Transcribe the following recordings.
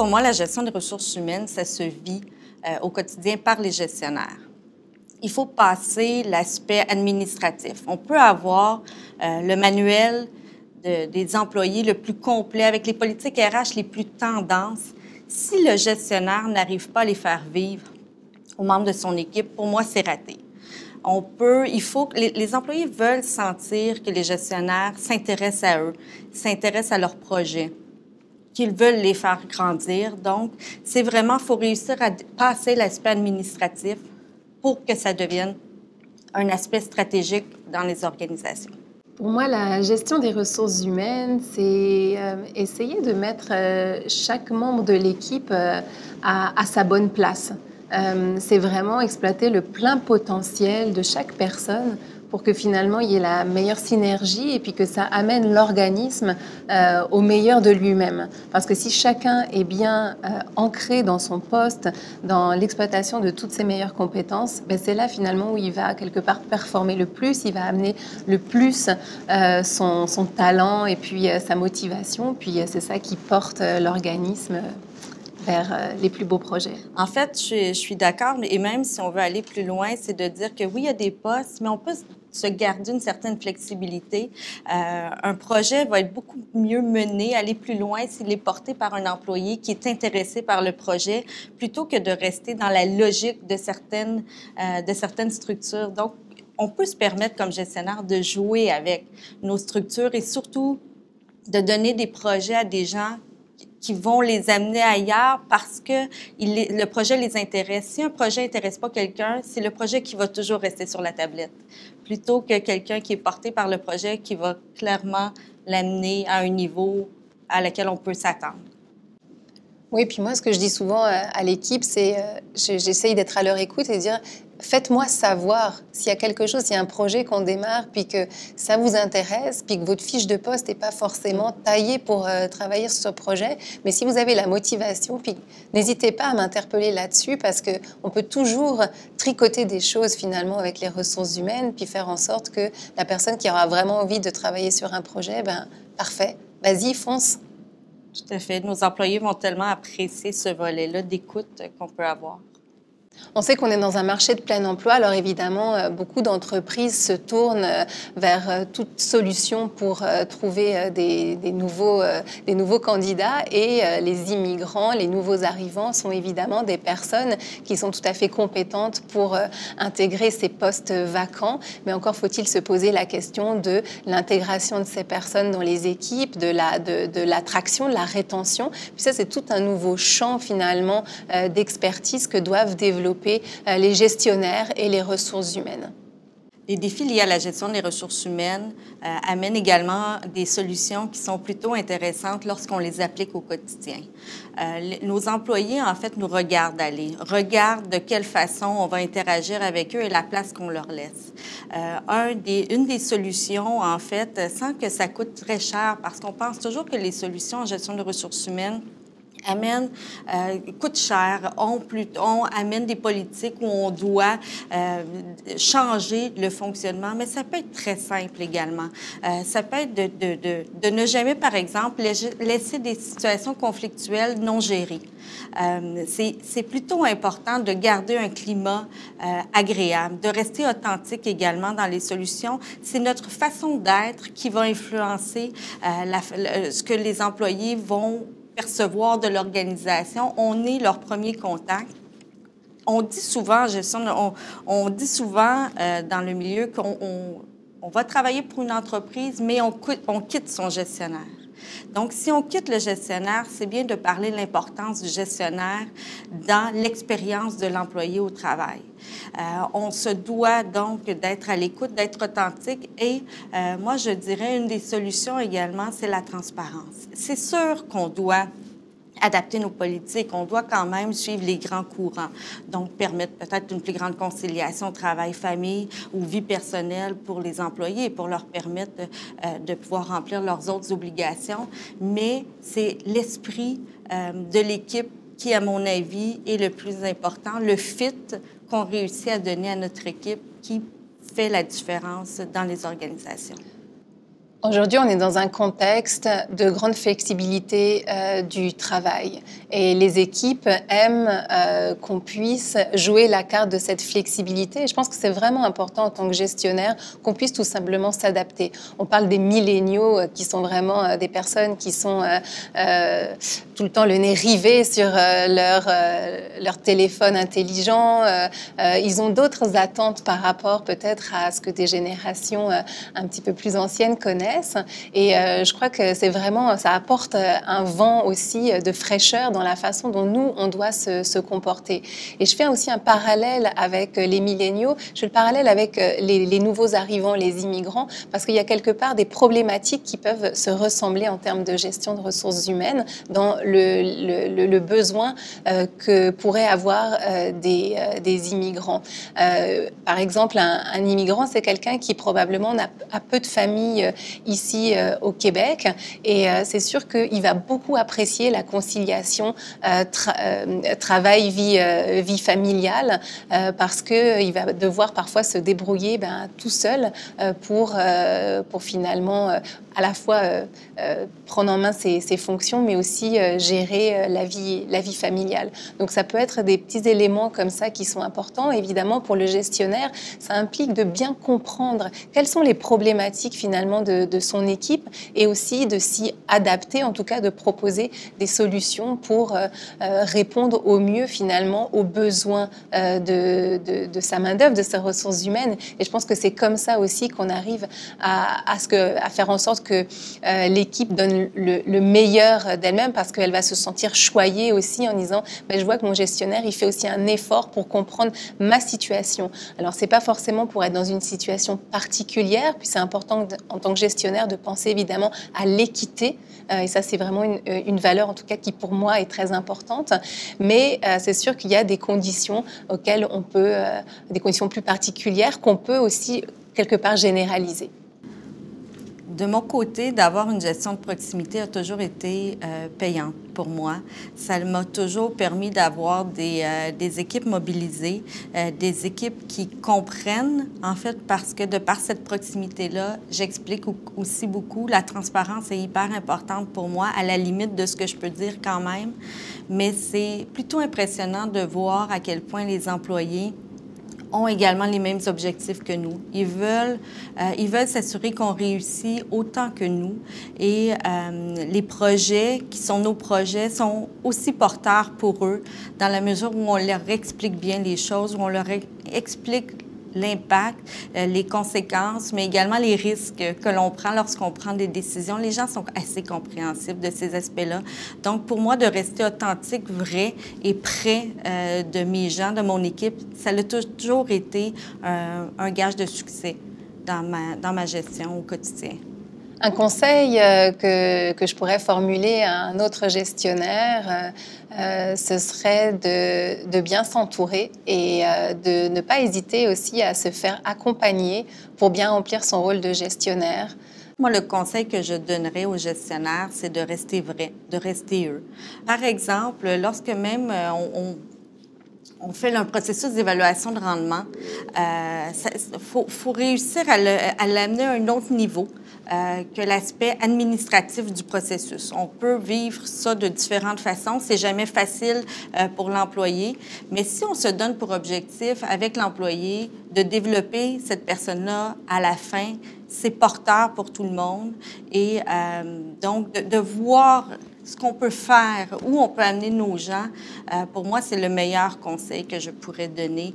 pour moi, la gestion des ressources humaines, ça se vit au quotidien par les gestionnaires. Il faut passer l'aspect administratif. On peut avoir le manuel des employés le plus complet, avec les politiques RH les plus tendances. Si le gestionnaire n'arrive pas à les faire vivre aux membres de son équipe, pour moi, c'est raté. Il faut que les employés veulent sentir que les gestionnaires s'intéressent à eux, s'intéressent à leurs projets, qu'ils veulent les faire grandir. Donc, c'est vraiment, il faut réussir à passer l'aspect administratif pour que ça devienne un aspect stratégique dans les organisations. Pour moi, la gestion des ressources humaines, c'est essayer de mettre chaque membre de l'équipe à sa bonne place. C'est vraiment exploiter le plein potentiel de chaque personne pour que finalement il y ait la meilleure synergie et puis que ça amène l'organisme au meilleur de lui-même. Parce que si chacun est bien ancré dans son poste, dans l'exploitation de toutes ses meilleures compétences, ben c'est là finalement où il va quelque part performer le plus, il va amener le plus son talent et puis sa motivation. Puis c'est ça qui porte l'organisme vers les plus beaux projets. En fait, je suis d'accord, et même si on veut aller plus loin, c'est de dire que oui, il y a des postes, mais on peut se garder une certaine flexibilité. Un projet va être beaucoup mieux mené, aller plus loin s'il est porté par un employé qui est intéressé par le projet, plutôt que de rester dans la logique de certaines structures. Donc, on peut se permettre comme gestionnaire de jouer avec nos structures et surtout de donner des projets à des gens qui vont les amener ailleurs parce que le projet les intéresse. Si un projet n'intéresse pas quelqu'un, c'est le projet qui va toujours rester sur la tablette, plutôt que quelqu'un qui est porté par le projet qui va clairement l'amener à un niveau à lequel on peut s'attendre. Oui, puis moi, ce que je dis souvent à l'équipe, c'est j'essaye d'être à leur écoute et de dire faites-moi savoir s'il y a quelque chose, s'il y a un projet qu'on démarre, puis que ça vous intéresse, puis que votre fiche de poste n'est pas forcément taillée pour travailler sur ce projet. Mais si vous avez la motivation, puis n'hésitez pas à m'interpeller là-dessus, parce qu'on peut toujours tricoter des choses finalement avec les ressources humaines, puis faire en sorte que la personne qui aura vraiment envie de travailler sur un projet, ben parfait, vas-y, fonce. Tout à fait. Nos employés vont tellement apprécier ce volet-là d'écoute qu'on peut avoir. On sait qu'on est dans un marché de plein emploi, alors évidemment, beaucoup d'entreprises se tournent vers toute solution pour trouver des nouveaux candidats et les immigrants, les nouveaux arrivants sont évidemment des personnes qui sont tout à fait compétentes pour intégrer ces postes vacants. Mais encore faut-il se poser la question de l'intégration de ces personnes dans les équipes, de l'attraction, de la rétention. Puis ça, c'est tout un nouveau champ finalement d'expertise que doivent développer les gestionnaires et les ressources humaines. Les défis liés à la gestion des ressources humaines amènent également des solutions qui sont plutôt intéressantes lorsqu'on les applique au quotidien. Nos employés, en fait, nous regardent aller, regardent de quelle façon on va interagir avec eux et la place qu'on leur laisse. Une des solutions, en fait, sans que ça coûte très cher, parce qu'on pense toujours que les solutions en gestion de ressources humaines coûte cher, on amène des politiques où on doit changer le fonctionnement, mais ça peut être très simple également. Ça peut être de ne jamais, par exemple, laisser des situations conflictuelles non gérées. C'est plutôt important de garder un climat agréable, de rester authentique également dans les solutions. C'est notre façon d'être qui va influencer ce que les employés vont percevoir de l'organisation. On est leur premier contact. On dit souvent, on dit souvent dans le milieu qu'on va travailler pour une entreprise, mais on quitte son gestionnaire. Donc, si on quitte le gestionnaire, c'est bien de parler de l'importance du gestionnaire dans l'expérience de l'employé au travail. On se doit donc d'être à l'écoute, d'être authentique et moi, je dirais une des solutions également, c'est la transparence. C'est sûr qu'on doit adapter nos politiques, on doit quand même suivre les grands courants. Donc, permettre peut-être une plus grande conciliation travail-famille ou vie personnelle pour les employés, pour leur permettre de pouvoir remplir leurs autres obligations. Mais c'est l'esprit de l'équipe qui, à mon avis, est le plus important, le fit qu'on réussit à donner à notre équipe qui fait la différence dans les organisations. Aujourd'hui, on est dans un contexte de grande flexibilité du travail et les équipes aiment qu'on puisse jouer la carte de cette flexibilité. Et je pense que c'est vraiment important en tant que gestionnaire qu'on puisse tout simplement s'adapter. On parle des milléniaux qui sont vraiment des personnes qui sont tout le temps le nez rivé sur leur téléphone intelligent. Ils ont d'autres attentes par rapport peut-être à ce que des générations un petit peu plus anciennes connaissent. Et je crois que c'est vraiment, ça apporte un vent aussi de fraîcheur dans la façon dont nous, on doit se comporter. Et je fais aussi un parallèle avec les milléniaux, je fais le parallèle avec les nouveaux arrivants, les immigrants, parce qu'il y a quelque part des problématiques qui peuvent se ressembler en termes de gestion de ressources humaines dans le besoin que pourraient avoir des immigrants. Par exemple, un immigrant, c'est quelqu'un qui probablement a peu de famille ici au Québec. Et c'est sûr qu'il va beaucoup apprécier la conciliation travail-vie familiale parce qu'il va devoir parfois se débrouiller tout seul pour finalement à la fois prendre en main ses fonctions, mais aussi gérer la vie familiale. Donc ça peut être des petits éléments comme ça qui sont importants. Évidemment, pour le gestionnaire, ça implique de bien comprendre quelles sont les problématiques finalement de son équipe et aussi de s'y adapter, en tout cas de proposer des solutions pour répondre au mieux finalement aux besoins de sa main-d'œuvre, de ses ressources humaines. Et je pense que c'est comme ça aussi qu'on arrive à faire en sorte que l'équipe donne le meilleur d'elle-même parce qu'elle va se sentir choyée aussi en disant je vois que mon gestionnaire il fait aussi un effort pour comprendre ma situation. Alors c'est pas forcément pour être dans une situation particulière, puis c'est important en tant que gestionnaire de penser évidemment à l'équité et ça c'est vraiment une valeur en tout cas qui pour moi est très importante, mais c'est sûr qu'il y a des conditions auxquelles on peut, des conditions plus particulières qu'on peut aussi quelque part généraliser. De mon côté, d'avoir une gestion de proximité a toujours été payante pour moi. Ça m'a toujours permis d'avoir des équipes mobilisées, des équipes qui comprennent, en fait, parce que de par cette proximité-là, j'explique aussi beaucoup. La transparence est hyper importante pour moi, à la limite de ce que je peux dire quand même. Mais c'est plutôt impressionnant de voir à quel point les employés ont également les mêmes objectifs que nous. Ils veulent s'assurer qu'on réussit autant que nous. Et les projets qui sont nos projets sont aussi porteurs pour eux dans la mesure où on leur explique bien les choses, où on leur explique l'impact, les conséquences, mais également les risques que l'on prend lorsqu'on prend des décisions. Les gens sont assez compréhensifs de ces aspects-là. Donc, pour moi, de rester authentique, vrai et près de mes gens, de mon équipe, ça a toujours été un gage de succès dans ma gestion au quotidien. Un conseil que je pourrais formuler à un autre gestionnaire, ce serait de bien s'entourer et de ne pas hésiter aussi à se faire accompagner pour bien remplir son rôle de gestionnaire. Moi, le conseil que je donnerais aux gestionnaires, c'est de rester vrai, de rester eux. Par exemple, lorsque même on fait un processus d'évaluation de rendement, faut réussir à l'amener à un autre niveau que l'aspect administratif du processus. On peut vivre ça de différentes façons. C'est jamais facile pour l'employé, mais si on se donne pour objectif avec l'employé de développer cette personne-là à la fin, c'est porteur pour tout le monde. Et donc, de voir ce qu'on peut faire, où on peut amener nos gens, pour moi, c'est le meilleur conseil que je pourrais donner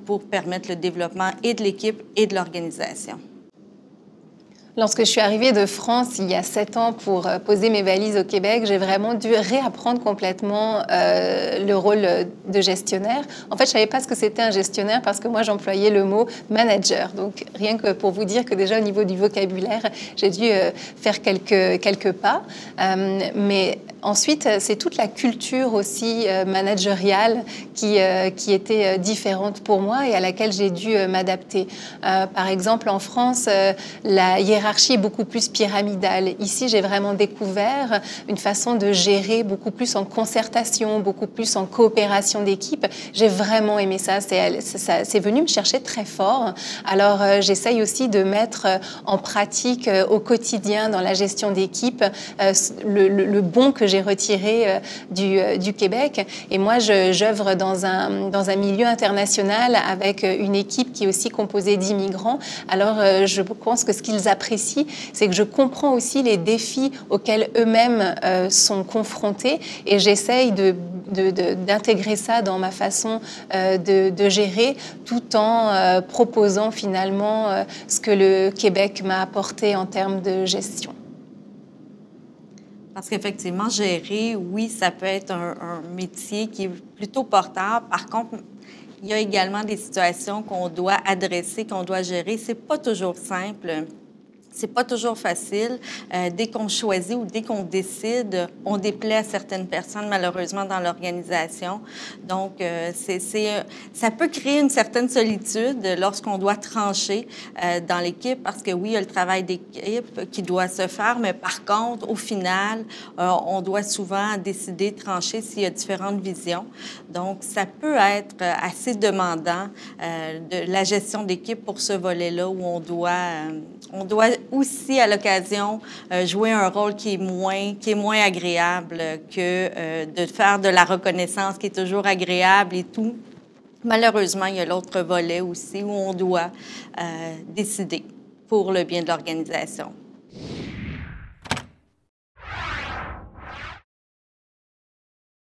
pour permettre le développement et de l'équipe et de l'organisation. Lorsque je suis arrivée de France il y a 7 ans pour poser mes valises au Québec, j'ai vraiment dû réapprendre complètement le rôle de gestionnaire. En fait, je ne savais pas ce que c'était un gestionnaire parce que moi, j'employais le mot manager. Donc, rien que pour vous dire que déjà au niveau du vocabulaire, j'ai dû faire quelques pas. Mais Ensuite, c'est toute la culture aussi managériale qui était différente pour moi et à laquelle j'ai dû m'adapter. Par exemple, en France, la hiérarchie est beaucoup plus pyramidale. Ici, j'ai vraiment découvert une façon de gérer beaucoup plus en concertation, beaucoup plus en coopération d'équipe. J'ai vraiment aimé ça. C'est venu me chercher très fort. Alors, j'essaye aussi de mettre en pratique au quotidien dans la gestion d'équipe le bon que j'ai retiré du Québec. Et moi, j'œuvre dans un milieu international avec une équipe qui est aussi composée d'immigrants. Alors, je pense que ce qu'ils apprécient, c'est que je comprends aussi les défis auxquels eux-mêmes sont confrontés et j'essaye d'intégrer ça dans ma façon de gérer tout en proposant finalement ce que le Québec m'a apporté en termes de gestion. Parce qu'effectivement, gérer, oui, ça peut être un métier qui est plutôt porteur. Par contre, il y a également des situations qu'on doit adresser, qu'on doit gérer. C'est pas toujours simple. C'est pas toujours facile. Dès qu'on choisit ou dès qu'on décide, on déplaît à certaines personnes, malheureusement, dans l'organisation. Donc, ça peut créer une certaine solitude lorsqu'on doit trancher dans l'équipe parce que, oui, il y a le travail d'équipe qui doit se faire, mais par contre, au final, on doit souvent décider de trancher s'il y a différentes visions. Donc, ça peut être assez demandant de la gestion d'équipe pour ce volet-là où on doit aussi, à l'occasion, jouer un rôle qui est moins agréable que de faire de la reconnaissance qui est toujours agréable et tout. Malheureusement, il y a l'autre volet aussi où on doit décider pour le bien de l'organisation.